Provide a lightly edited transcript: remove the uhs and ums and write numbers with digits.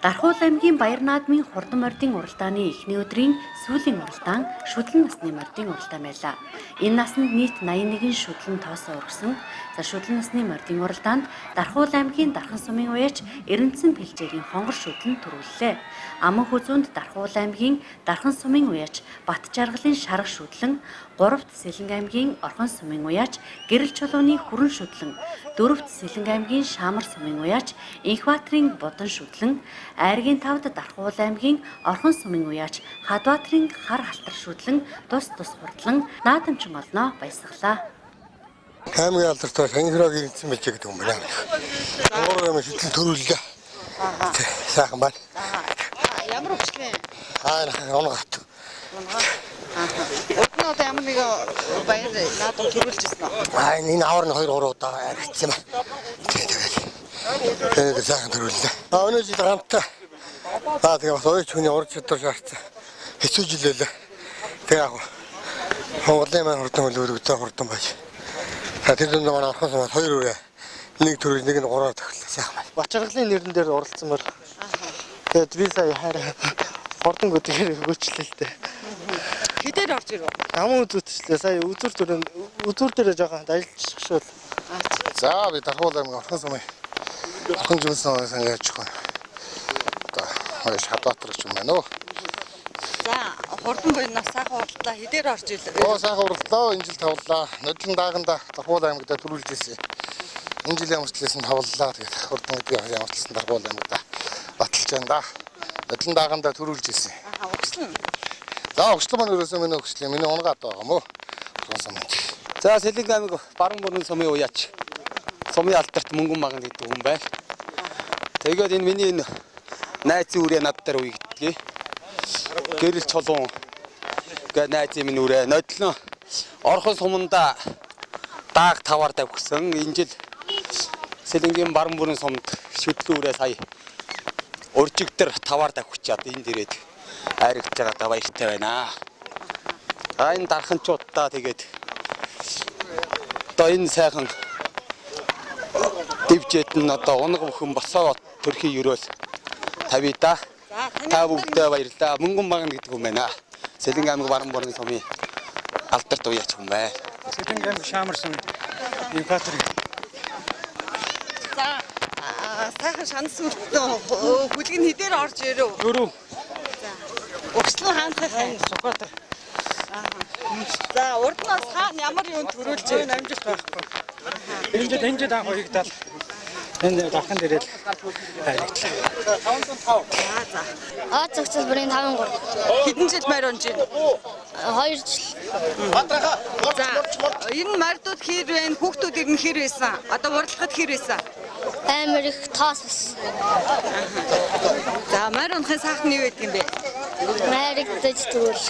Дархуул аймгийн Баяр наадмын хурдан мордын уралдааны эхний өдрийн сүүлийн уралдаан шүтлэн насны мордын уралдаан байлаа. Энэ насанд нийт 81 шүтлэн тоосоо өргөсөн. За шүтлэн насны мордын уралдаанд Дархуул аймгийн Дархан сумын уяач Эрдэнэсэн Пэлжээрийн хонгор шүтлэн төрүүллээ. Аман хүзүүнд Дархуул аймгийн Дархан сумын уяач Бат Жаргалын шарга шүтлэн, 3-т Сэлэнг аймгийн Орхон сумын уяач Гэрэл чулууны хүрэн шүтлэн, 4-т Сэлэнг аймгийн Шаамар сумын уяач Инхбаатрын будан шүтлэн, Айргийн 5-д Дархуул аймгийн Орхон сумын уяач Хадбаатрын хар халтар шүтлэн тус хурдлан наадамчин олноо баясгалаа. Аймгийн алдартай Сангирог ирсэн байж гэдэг юм байна. Өөр юм шүтлэн төрүүллээ. Сайхан байна. Ямар өчгөө? Онгот. Өкнөө ямар нэг баяр наадам төрүүлжсэн үү? Энэ аварны 2-3 удаа аригдсан юм. Тэгээд сайхан төрүүллээ. Өнөө жил гамтаа. Тэгээд бас ууч хүний урд чадвар шаардсан. Хэцүү жил байлаа. Тэгээд яг Монголын маань хурдан хөлөөрөгтэй хурдан байж. Тэр нь манай Орхон сумаас 2 үрээ нэг төрөж нэг нь 3-аар тохирлоо сайхан байна. Бачаргалын нэрэн дээр оролцсон мөр. Тэгээд би сая хараа хурдан göтгээр хөгөөчлээ л дээ. Хэдээр орж ирв? Амын үзүүлчлээ. Сая үзүүр дээр жоохон ажиллаж шүүл. За би Дархуул аймгийн Орхон сумын Орхон жимсэн сан яаж чих вэ? Одоо Хадбаатар ч юм байна уу? За хурдан буйнаас сайхан уралдаа хэдээр орж ирлээ? Сайхан уралдаа энэ жил тавлаа. Нодлон дааганда Дархуул аймагт төрүүлж ирсэн. Энэ жилийн амжилтлаас нь тавлаа. Тэгээд хурдан гэдгийг амжилтсан Дархуул аймагт баталж байна да. Нодлон дааганда төрүүлж ирсэн. Өгслөн. За өгслөн маань өрөөсөө миний өгслээ. Миний унгаад байгаа юм уу? Орхон сумын. За Сэлэнг аймаг Баруун бүрэн сумын уяач. Сумын алдарт мөнгөн маган гэдэг хүн байна. Тэгээд энэ миний найзын үрээ над дээр уйгдгийг. Гэрэл чулуун гэ найзын минь үрээ нодлон Орхон суманда дааг таваар тавьсан. Энэ жил Сэлэнгийн Баруун бүрэн сумд шүтлэн үрээ сая уржигдэр таваар тавьчихад энд ирээд айрагч байгаадаа баяртай байна. Энэ дарханчуудаа тэгээд одоо энэ сайхан дэвжээд нь одоо унаг бүхэн босоо төрхий өрөөл тавья да. Та бүгдээ баярлалаа. Мөнгөн багна гэдэг юм байна. Сэлэнг аймаг Баруун бүрэн сумын алдарт уяач хүн бай. Сэлэнг аймаг Шаамар сумын Инхбаатрын. За сайхан шанс өртөө хүлгэн хэдээр орж ирв? 4. За өгслөн хаанхай Сухбаатар. За урднаас хаана ямар юм төрүүлж Энэ амжилт байхгүй. Энэ жил анх уягдал. Энэ дархан дээрэл хайрлагдлаа. Зөвхөн бүрийн 5-3. хэдэн жил морь унж байна? 2 жил. За энэ мордууд хэр вэ? Хүүхдүүд ирнэ хэр байсан? Одоо уралдахад хэр байсан? Амар их тоос бас. За морь унахын сайхан юу гэдэг юм бэ? Найрагдаж төрүүлэх.